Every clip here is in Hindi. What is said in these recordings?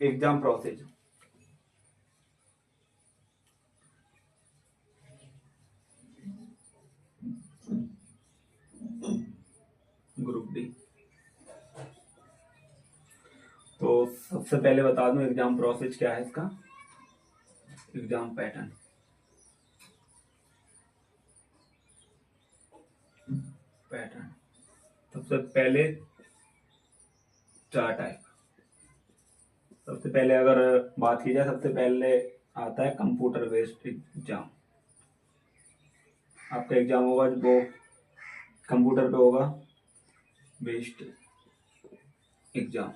Exam process. Group D. तो सबसे पहले बता दूं एग्जाम प्रोसेस क्या है इसका। एग्जाम पैटर्न, सबसे पहले चार टाइप। सबसे पहले अगर बात की जाए, सबसे पहले आता है कंप्यूटर बेस्ड एग्जाम। आपका एग्जाम होगा वो कंप्यूटर पे होगा, बेस्ड एग्जाम,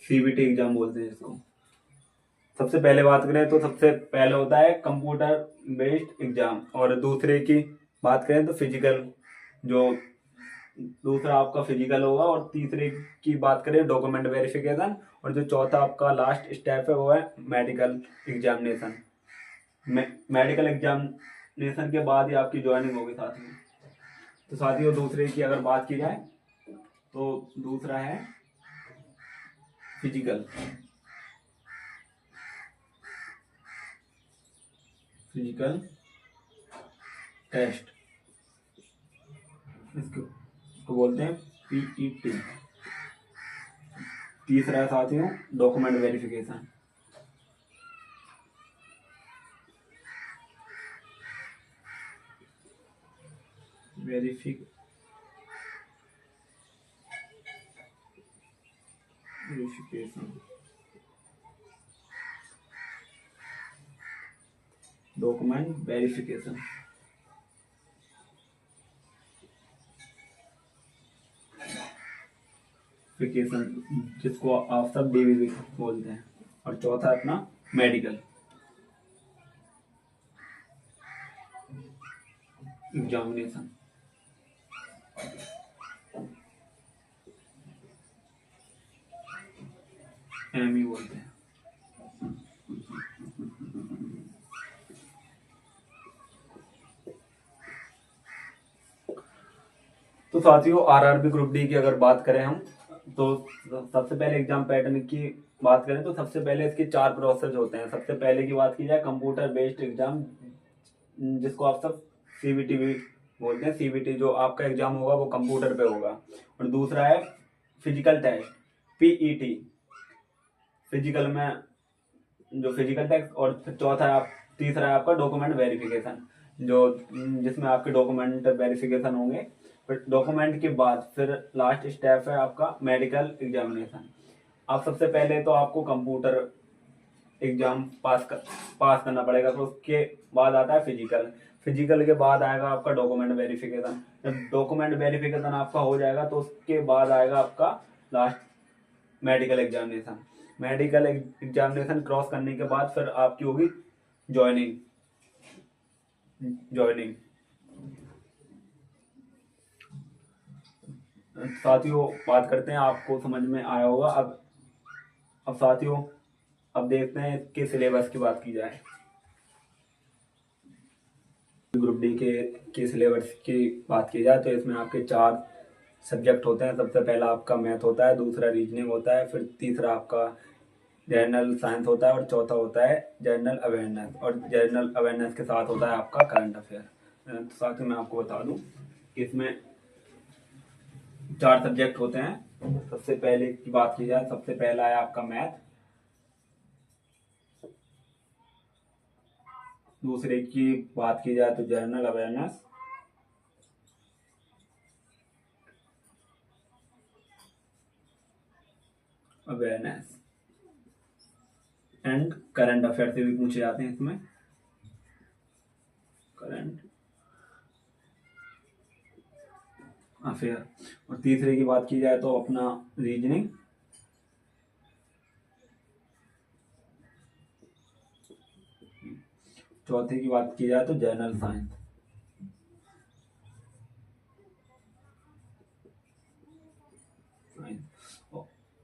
सीबीटी एग्जाम बोलते हैं इसको। सबसे पहले बात करें तो सबसे पहले होता है कंप्यूटर बेस्ड एग्जाम, और दूसरे की बात करें तो फिजिकल, जो दूसरा आपका फिजिकल होगा, और तीसरे की बात करें डॉक्यूमेंट वेरिफिकेशन, और जो चौथा आपका लास्ट स्टेप है वो है मेडिकल एग्जामिनेशन। मेडिकल एग्जामिनेशन के बाद ही आपकी ज्वाइनिंग होगी साथियों। तो साथियों दूसरे की अगर बात की जाए तो दूसरा है फिजिकल टेस्ट, इसको बोलते हैं पीईटी। तीसरा है साथियों डॉक्यूमेंट वेरिफिकेशन। डॉक्यूमेंट वेरिफिकेशन, जिसको आप सब डीवीवी बोलते हैं। और चौथा अपना मेडिकल एग्जामिनेशन। एमई बोलते हैं। तो साथियों आरआरबी ग्रुप डी की अगर बात करें हम, तो सबसे पहले एग्जाम पैटर्न की बात करें तो सबसे पहले इसके चार प्रोसेस होते हैं। सबसे पहले की बात की जाए कंप्यूटर बेस्ड एग्जाम, जिसको आप सब सीबीटी भी बोलते हैं। सीबीटी जो आपका एग्जाम होगा वो कंप्यूटर पे होगा। और दूसरा है फिजिकल टेस्ट, पीईटी, फिजिकल में जो फिजिकल टेस्ट। और चौथा है तीसरा है आपका डॉक्यूमेंट वेरिफिकेशन, जो जिसमें आपके डॉक्यूमेंट वेरिफिकेशन होंगे। फिर डॉक्यूमेंट के बाद फिर लास्ट स्टेप है आपका मेडिकल एग्जामिनेशन। आप सबसे पहले तो आपको कंप्यूटर एग्जाम पास करना पड़ेगा, तो उसके बाद आता है फिजिकल के बाद आएगा आपका डॉक्यूमेंट वेरिफिकेशन। जब डॉक्यूमेंट वेरिफिकेशन आपका हो जाएगा तो उसके बाद आएगा आपका last medical examination. Medical examination cross करने के बाद फिर आपकी होगी ज्वाइनिंग। साथियों बात करते हैं, आपको समझ में आया होगा। अब साथियों अब देखते हैं इसके सिलेबस की बात की जाए। ग्रुप डी के सिलेबस की बात की जाए तो इसमें आपके चार सब्जेक्ट होते हैं। सबसे पहला आपका मैथ होता है, दूसरा रीजनिंग होता है, फिर तीसरा आपका जनरल साइंस होता है, और चौथा होता है जनरल अवेयरनेस। और जनरल अवेयरनेस के साथ होता है आपका करंट अफेयर। तो साथ ही मैं आपको बता दूं इसमें चार सब्जेक्ट होते हैं। सबसे पहले की बात की जाए, सबसे पहला है आपका मैथ, दूसरे की बात की जाए तो general awareness, and current affair से भी पूछे जाते हैं इसमें, करंट अफेयर। और तीसरे की बात की जाए तो अपना रीजनिंग, चौथे की बात की जाए तो जनरल साइंस।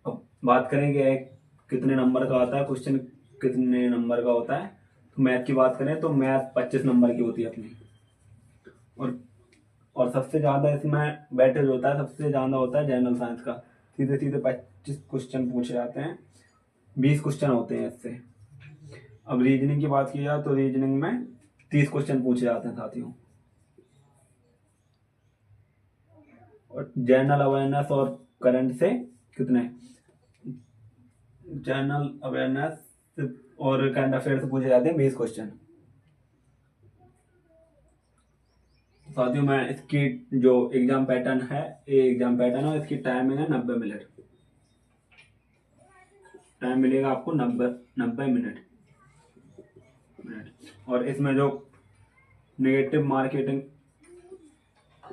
अब बात करेंगे कितने नंबर का आता है क्वेश्चन, कितने नंबर का होता है। तो मैथ की बात करें तो मैथ 25 नंबर की होती है अपनी। और सबसे ज्यादा इसमें वेटेज होता है, सबसे ज्यादा होता है जनरल साइंस का। सीधे सीधे 25 क्वेश्चन पूछे जाते हैं, 20 क्वेश्चन होते हैं इससे। अब रीजनिंग की बात की जाए तो रीजनिंग में 30 क्वेश्चन पूछे जाते हैं साथियों। और जनरल अवेयरनेस और करंट से कितने, जनरल अवेयरनेस और करंट अफेयर से पूछे जाते हैं 20 क्वेश्चन। साथियों मैं इसकी जो एग्जाम पैटर्न है, ये एग्जाम पैटर्न है, इसकी टाइमिंग है 90 मिनट। टाइम मिलेगा आपको 90 मिनट। और इसमें जो नेगेटिव मार्केटिंग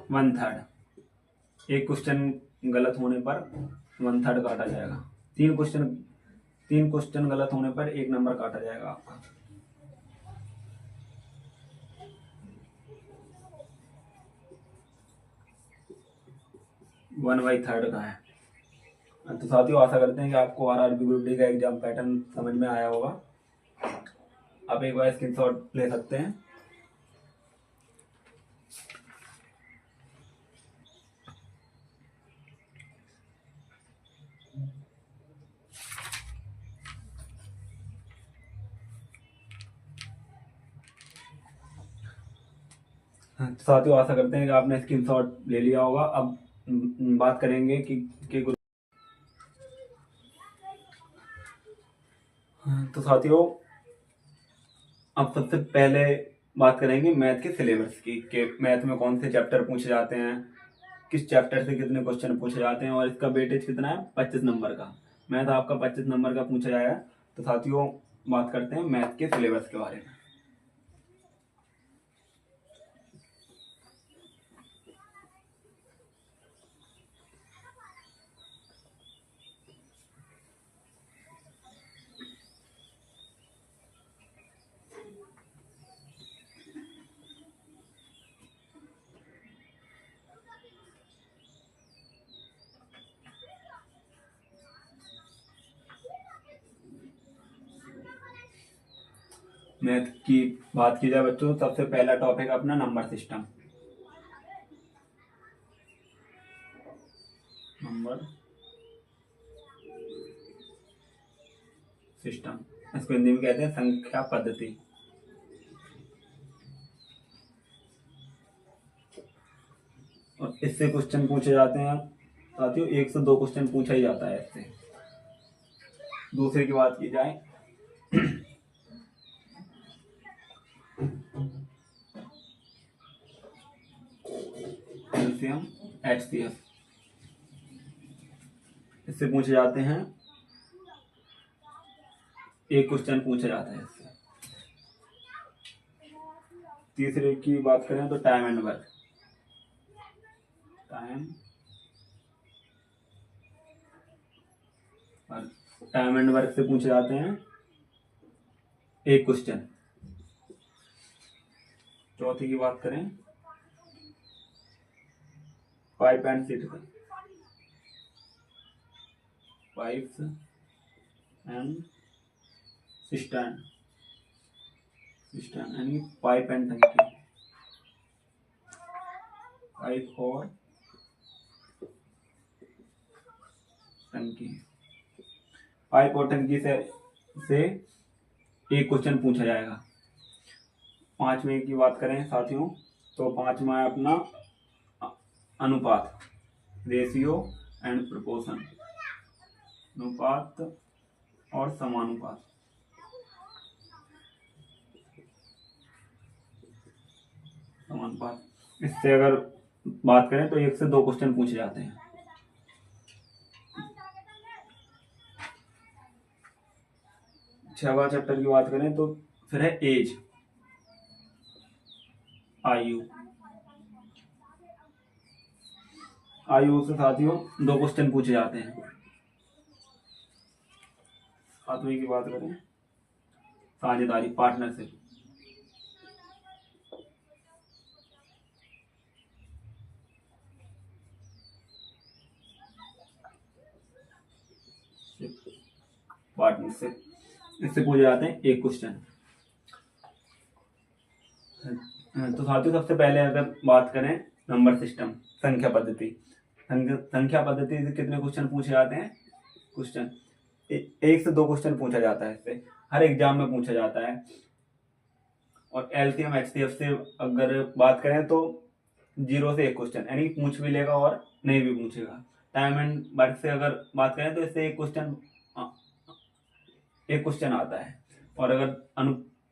1/3, एक क्वेश्चन गलत होने पर 1/3 काटा जाएगा। 3 क्वेश्चन गलत होने पर 1 नंबर काटा जाएगा आपका। वन बाई थर्ड का है। तो साथियों आशा करते हैं कि आपको आरआरबी ग्रुप डी का एग्जाम पैटर्न समझ में आया होगा। आप एक बार स्क्रीनशॉट ले सकते हैं। साथियों आशा करते हैं कि आपने स्क्रीनशॉट ले लिया होगा। अब बात करेंगे कि तो साथियों अब सबसे पहले बात करेंगे मैथ के सिलेबस की, कि मैथ में कौन से चैप्टर पूछे जाते हैं, किस चैप्टर से कितने क्वेश्चन पूछे जाते हैं और इसका वेटेज कितना है, 25 नंबर का। मैथ आपका 25 नंबर का पूछा जाएगा। तो साथियों बात करते हैं मैथ के सिलेबस के बारे में। मैथ की बात की जाए बच्चों, सबसे पहला टॉपिक अपना नंबर सिस्टम। नंबर सिस्टम, इसको हिंदी में कहते हैं संख्या पद्धति। और इससे क्वेश्चन पूछे जाते हैं साथियों, 1 से 2 क्वेश्चन पूछा ही जाता है इससे। दूसरे की बात की जाए एलसीएम एचसीएफ, इससे पूछे जाते हैं, 1 क्वेश्चन पूछा जाता है इससे। तीसरे की बात करें तो time and work. Time and work से पूछे जाते हैं 1 क्वेश्चन। चौथी की बात करें pipe and system, pipes and system, यानी पाइप एंड टंकी, पाइप और टंकी। पाइप और टंकी से 1 क्वेश्चन पूछा जाएगा। 5वें की बात करें साथियों तो 5वां है अपना अनुपात, रेशियो एंड प्रोपोर्शन, अनुपात और समानुपात। इससे अगर बात करें तो 1 से 2 क्वेश्चन पूछे जाते हैं। छठवां चैप्टर की बात करें तो फिर है एज, आयु। आयु से साथियों 2 क्वेश्चन पूछे जाते हैं। 7वीं की बात करें साझेदारी, पार्टनरशिप, इससे पूछे जाते हैं 1 क्वेश्चन। तो साथियों सबसे पहले अगर बात करें नंबर सिस्टम, संख्या पद्धति, संख्या पद्धति से कितने क्वेश्चन पूछे जाते हैं? क्वेश्चन 1 से 2 क्वेश्चन पूछा जाता है, इससे हर एग्जाम में पूछा जाता है। और एलसीएम एचसीएफ से अगर बात करें तो 0 से 1 क्वेश्चन, यानी पूछ भी लेगा और नहीं भी पूछेगा। टाइम एंड वर्क से अगर बात करें तो इससे एक क्वेश्चन आता है। और अगर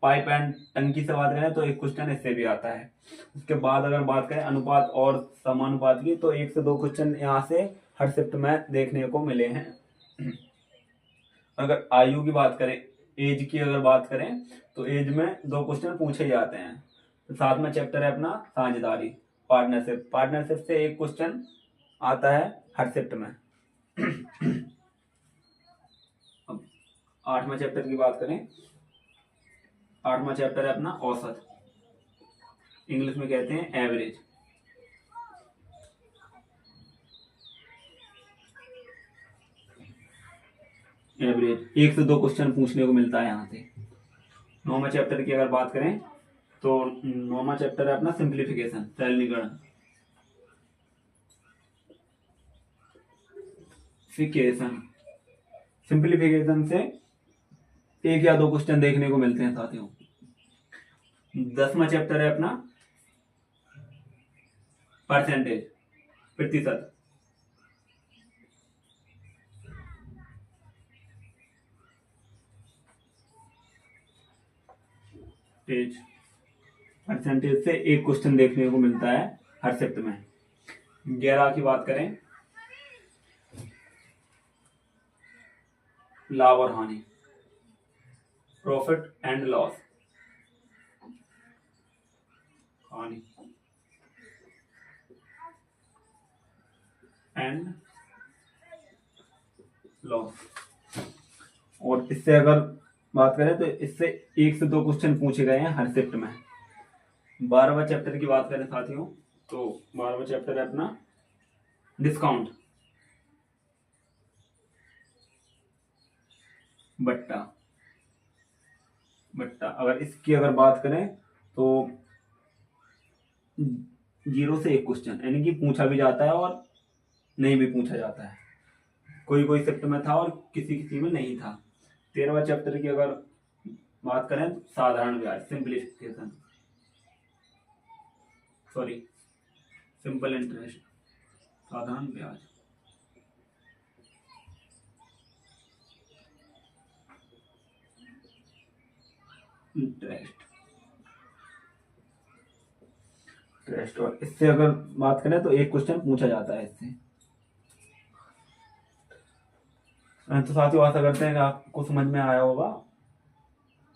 पाइप एंड टंकी से बात करें तो एक क्वेश्चन इससे भी आता है। उसके बाद अगर बात करें अनुपात और समानुपात की, तो 1 से 2 क्वेश्चन यहाँ से हर शिफ्ट में देखने को मिले हैं। अगर आयु की बात करें, एज की अगर बात करें, तो एज में 2 क्वेश्चन पूछे जाते हैं। तो 7वां चैप्टर है अपना साझेदारी, पार्टनरशिप। पार्टनरशिप से 1 क्वेश्चन आता है हर शिफ्ट में। अब 8वां चैप्टर की बात करें, 8वां चैप्टर है अपना औसत, इंग्लिश में कहते हैं एवरेज। एवरेज 1 से 2 क्वेश्चन पूछने को मिलता है यहाँ से। 9वां चैप्टर की अगर बात करें तो 9वां चैप्टर है अपना सिंप्लीफिकेशन, सरलीकरण। सिंप्लीफिकेशन से 1 या 2 क्वेश्चन देखने को मिलते हैं साथियों। 10वां चैप्टर है अपना परसेंटेज, प्रतिशत। परसेंटेज से 1 क्वेश्चन देखने को मिलता है हर शिफ्ट में। 11 की बात करें, लाभ और हानि, प्रॉफिट एंड लॉस। हानि एंड लॉस। और इससे अगर बात करें तो इससे 1 से 2 क्वेश्चन पूछे गए हैं हर शिफ्ट में। 12वां चैप्टर की बात करें साथियों, तो 12वां चैप्टर है अपना डिस्काउंट, बट्टा। अगर इसकी अगर बात करें तो 0 से 1 क्वेश्चन, यानी कि पूछा भी जाता है और नहीं भी पूछा जाता है। कोई शिफ्ट में था और किसी में नहीं था। 13वां चैप्टर की अगर बात करें तो साधारण ब्याज, सिंपल इंटरेस्ट, साधारण ब्याज। इंटरेस्ट और इससे अगर बात करें तो 1 क्वेश्चन पूछा जाता है इससे। तो साथियों आशा करते हैं कि आपको समझ में आया होगा।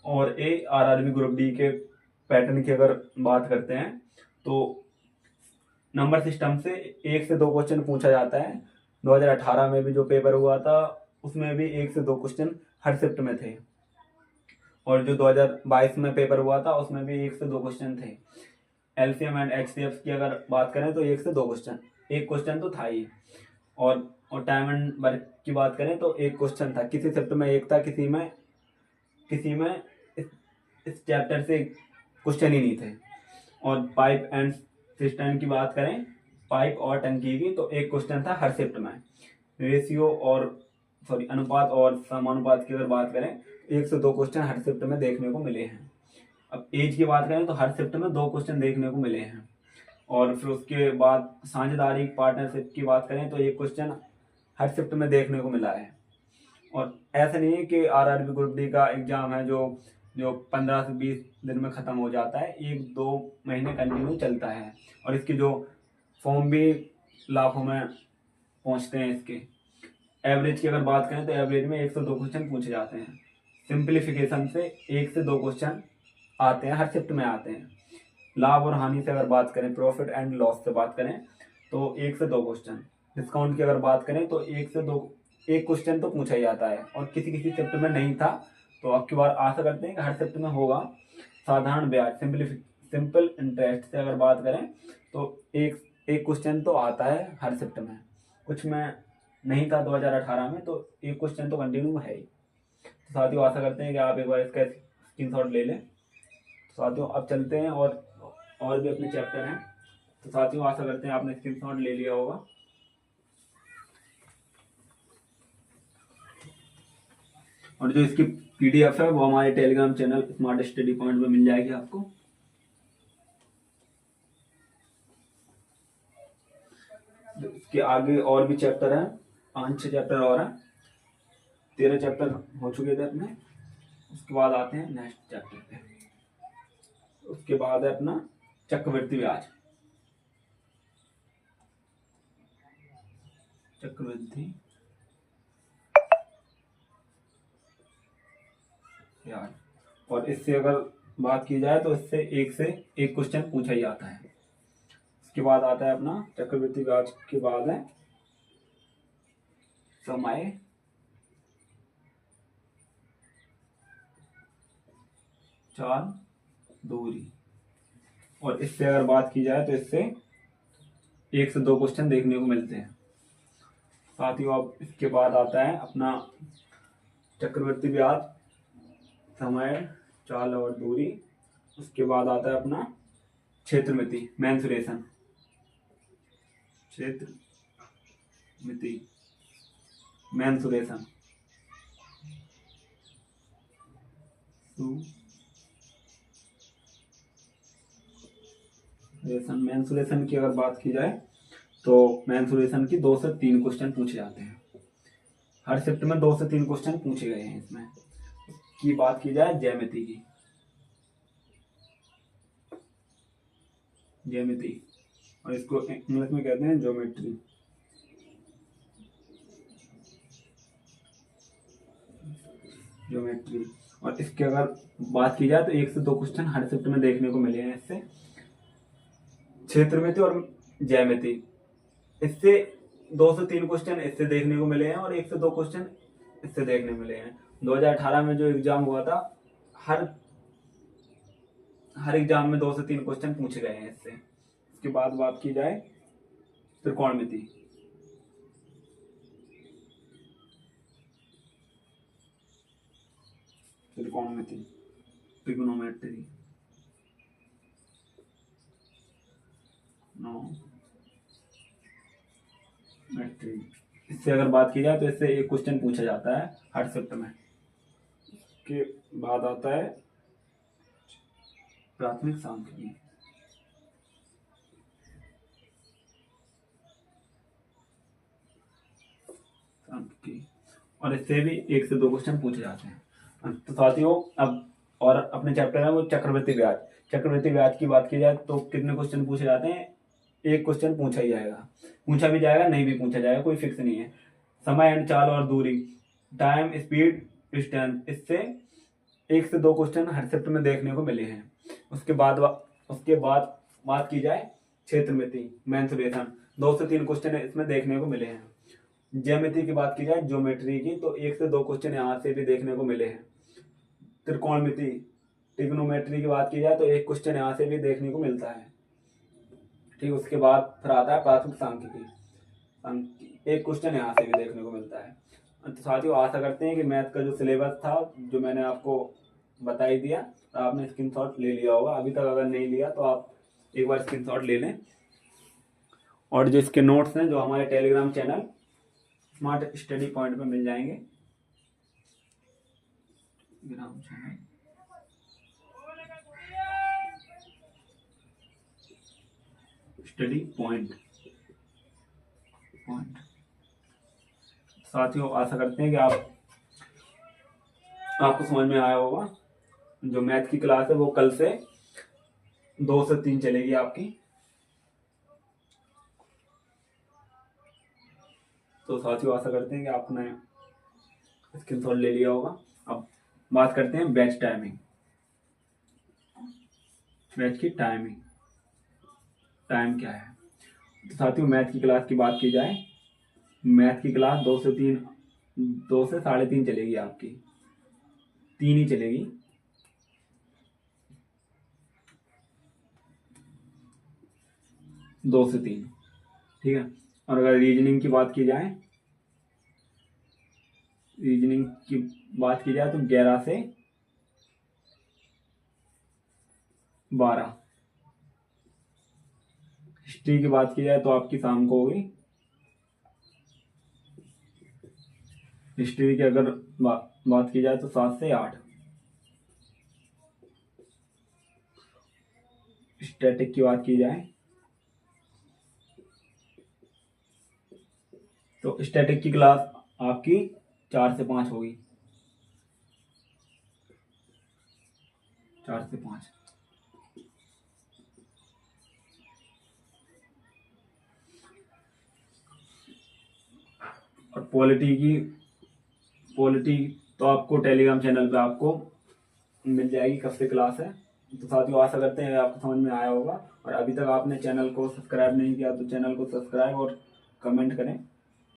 और आरआरबी ग्रुप डी के पैटर्न की अगर बात करते हैं तो नंबर सिस्टम से 1 से 2 क्वेश्चन पूछा जाता है। 2018 में भी जो पेपर हुआ था उसमें भी 1 से 2 क्वेश्चन हर शिफ्ट में थे। और जो 2022 में पेपर हुआ था उसमें भी 1 से 2 क्वेश्चन थे। एलसीएम एंड एचसीएफ की अगर बात करें तो 1 से 2 क्वेश्चन, 1 क्वेश्चन तो था ही। और टाइम एंड वर्क की बात करें तो 1 क्वेश्चन था, किसी शिफ्ट में 1 था, किसी में इस चैप्टर से क्वेश्चन ही नहीं थे। और पाइप एंड सिस्टम की बात करें, पाइप और टंकी की, तो 1 क्वेश्चन था हर शिफ्ट में। रेशियो और अनुपात और समानुपात की अगर बात करें 1 से 2 क्वेश्चन हर शिफ्ट में देखने को मिले हैं। अब एज की बात करें तो हर शिफ्ट में 2 क्वेश्चन देखने को मिले हैं। और फिर उसके बाद साझेदारी पार्टनरशिप की बात करें तो 1 क्वेश्चन हर शिफ्ट में देखने को मिला है। और ऐसा नहीं है कि आरआरबी ग्रुप डी का एग्जाम है जो 15 से 20 दिन में ख़त्म हो जाता है, 1-2 महीने कंटिन्यू चलता है। और इसके जो फॉर्म भी लाखों में पहुंचते हैं। इसके एवरेज की अगर बात करें तो एवरेज में 1 से 2 क्वेश्चन पूछे जाते हैं। सिंप्लीफिकेशन से 1 से 2 क्वेश्चन आते हैं, हर शिफ्ट में आते हैं। लाभ और हानि से अगर बात करें, प्रॉफिट एंड लॉस से बात करें तो 1 से 2 क्वेश्चन। डिस्काउंट की अगर बात करें तो 1 क्वेश्चन तो पूछा ही जाता है और किसी शिफ्ट में नहीं था, तो अब की बार आशा करते हैं कि हर शिफ्ट में होगा। साधारण ब्याज, सिंपल इंटरेस्ट से अगर बात करें तो एक क्वेश्चन तो आता है हर शिफ्ट में, कुछ में नहीं था 2018 में, तो 1 क्वेश्चन तो कंटिन्यू है ही। तो साथियों आशा करते हैं कि आप एक बार इसका स्क्रीनशॉट ले लें। तो साथियों अब चलते हैं और भी अपने चैप्टर हैं। तो साथियों आशा करते हैं आपने स्क्रीनशॉट ले लिया होगा। और जो इसकी PDF है वो हमारे Telegram channel smart study point में मिल जाएगी आपको। इसके आगे और भी चैप्टर हैं, 5-6 चैप्टर और हैं, 13 चैप्टर हो चुके थे अपने। उसके बाद आते हैं नेक्स्ट चैप्टर पे। उसके बाद है अपना चक्रवृद्धि ब्याज। चक्रवृद्धि ब्याज, और इससे अगर बात की जाए तो इससे एक क्वेश्चन पूछा ही आता है। उसके बाद आता है अपना चक्रवृद्धि ब्याज के बाद है समय चाल दूरी, और इससे अगर बात की जाए तो इससे 1 से 2 क्वेश्चन देखने को मिलते हैं। साथियों अब इसके बाद आता है अपना चक्रवृद्धि ब्याज, समय, चाल और दूरी। उसके बाद आता है अपना क्षेत्रमिति, मेंसुरेशन, क्षेत्रमिति मेंसुरेशन, मेंसुरेशन की अगर बात की जाए तो मेंसुरेशन की 2 से 3 क्वेश्चन पूछे जाते हैं। हर शिफ्ट में 2 से 3 क्वेश्चन पूछे गए हैं। इसमें की बात की जाए ज्यामिति की, ज्यामिति, और इसको इंग्लिश में कहते हैं ज्योमेट्री। ज्योमेट्री, और इसके अगर बात की जाए तो 1 से 2 क्वेश्चन हर शिफ्ट में देखने को मिले हैं इससे। क्षेत्रमिति और ज्यामिति, इससे 2 से 3 क्वेश्चन इससे देखने को मिले हैं और 1 से 2 क्वेश्चन इससे देखने मिले हैं। 2018 में जो एग्जाम हुआ था, हर एग्जाम में 2 से 3 क्वेश्चन पूछे गए हैं इससे। इसके बाद बात की जाए त्रिकोणमिति, ट्रिग्नोमेट्री, इससे अगर बात की जाए तो इससे 1 क्वेश्चन पूछा जाता है हर शिफ्ट में। के बाद आता है प्राथमिक सांख्यिकी, और इससे भी 1 से 2 क्वेश्चन पूछे जाते हैं। तो साथियों अब और अपने चैप्टर है वो चक्रवृद्धि ब्याज। चक्रवृद्धि ब्याज की बात की जाए तो कितने क्वेश्चन पूछे जाते हैं? 1 क्वेश्चन पूछा ही जाएगा, पूछा भी जाएगा, नहीं भी पूछा जाएगा, कोई फिक्स नहीं है। समय एंड चाल और दूरी, टाइम, स्पीड, डिस्टेंस, इससे 1 से 2 क्वेश्चन हर शिफ्ट में देखने को मिले हैं। उसके बाद बात की जाए क्षेत्रमिति, मेंसुरेशन, 2 से 3 क्वेश्चन इसमें देखने को मिले हैं। ज्यामिति की बात की जाए, ज्योमेट्री की, तो 1 से 2 क्वेश्चन यहाँ से भी देखने को मिले हैं। त्रिकोणमिति, ट्रिग्नोमेट्री की बात की जाए तो 1 क्वेश्चन यहाँ से भी देखने को मिलता है। ठीक, उसके बाद फिर आता है प्राथमिक सांख्यिकी, 1 क्वेश्चन यहाँ से भी देखने को मिलता है। तो साथियों आशा करते हैं कि मैथ का जो सिलेबस था जो मैंने आपको बता ही दिया, तो आपने स्क्रीनशॉट ले लिया होगा। अभी तक अगर नहीं लिया तो आप एक बार स्क्रीनशॉट ले लें, और जो इसके नोट्स हैं जो हमारे Telegram channel smart study point में मिल जाएंगे। Study point. साथियों आशा करते हैं कि आपको समझ में आया होगा। जो मैथ की क्लास है वो कल से 2 से 3 चलेगी आपकी। तो साथियों आशा करते हैं कि आपने स्क्रीनशॉट ले लिया होगा। अब बात करते हैं बैच टाइमिंग, बैच की टाइमिंग, टाइम क्या है। तो साथियों मैथ की क्लास की बात की जाए, मैथ की क्लास 2 से 3.5 चलेगी आपकी, 3 ही चलेगी। दो से तीन, ठीक है। और अगर रीजनिंग की बात की जाए, तो 11 से 12। हिस्ट्री की बात की जाए तो आपकी शाम को होगी हिस्ट्री की अगर बात की जाए तो 7 से 8। स्टैटिक की बात की जाए तो स्टैटिक की क्लास आपकी 4 से 5 होगी, 4 से 5। और पॉलिटी तो आपको टेलीग्राम चैनल पे आपको मिल जाएगी कब से क्लास है। तो साथियों आशा करते हैं आपको समझ में आया होगा, और अभी तक आपने चैनल को सब्सक्राइब नहीं किया तो चैनल को सब्सक्राइब और कमेंट करें।